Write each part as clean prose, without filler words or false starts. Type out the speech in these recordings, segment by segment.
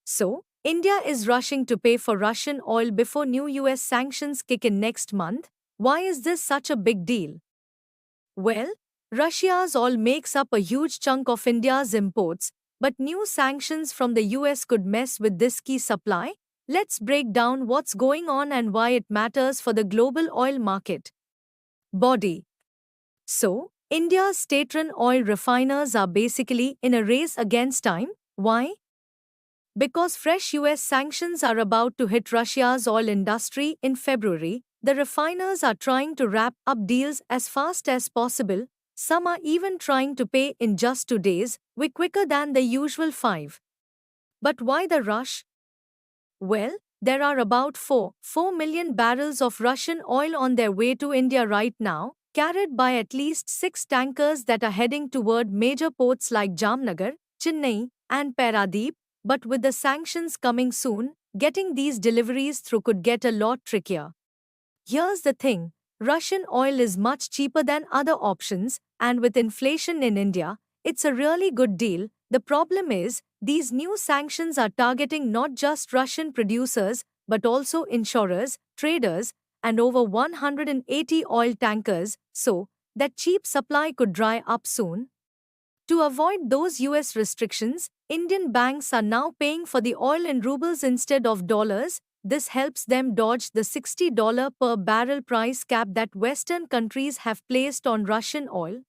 So, India is rushing to pay for Russian oil before new US sanctions kick in next month. Why is this such a big deal? Well, Russia's oil makes up a huge chunk of India's imports, but new sanctions from the US could mess with this key supply. Let's break down what's going on and why it matters for the global oil market. Body. So, India's state-run oil refiners are basically in a race against time. Why? Because fresh US sanctions are about to hit Russia's oil industry in February, the refiners are trying to wrap up deals as fast as possible. Some are even trying to pay in just 2 days, way quicker than the usual 5. But why the rush? Well, there are about 4 million barrels of Russian oil on their way to India right now, carried by at least 6 tankers that are heading toward major ports like Jamnagar, Chennai, and Paradeep. But with the sanctions coming soon, getting these deliveries through could get a lot trickier. Here's the thing, Russian oil is much cheaper than other options, and with inflation in India, it's a really good deal. The problem is, these new sanctions are targeting not just Russian producers, but also insurers, traders, and over 180 oil tankers, so that cheap supply could dry up soon. To avoid those US restrictions, Indian banks are now paying for the oil in rubles instead of dollars. This helps them dodge the $60 per barrel price cap that Western countries have placed on Russian oil.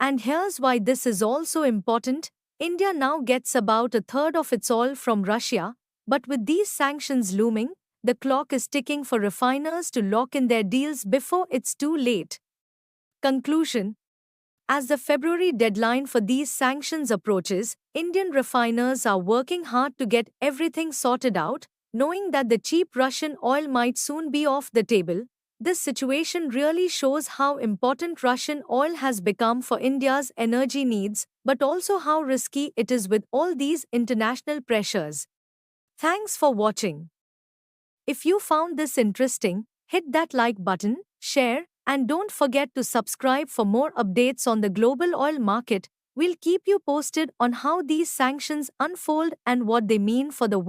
And here's why this is also important. India now gets about a third of its oil from Russia, but with these sanctions looming, the clock is ticking for refiners to lock in their deals before it's too late. Conclusion. As the February deadline for these sanctions approaches, Indian refiners are working hard to get everything sorted out, knowing that the cheap Russian oil might soon be off the table. This situation really shows how important Russian oil has become for India's energy needs, but also how risky it is with all these international pressures. Thanks for watching. If you found this interesting, hit that like button, share, and don't forget to subscribe for more updates on the global oil market. We'll keep you posted on how these sanctions unfold and what they mean for the world.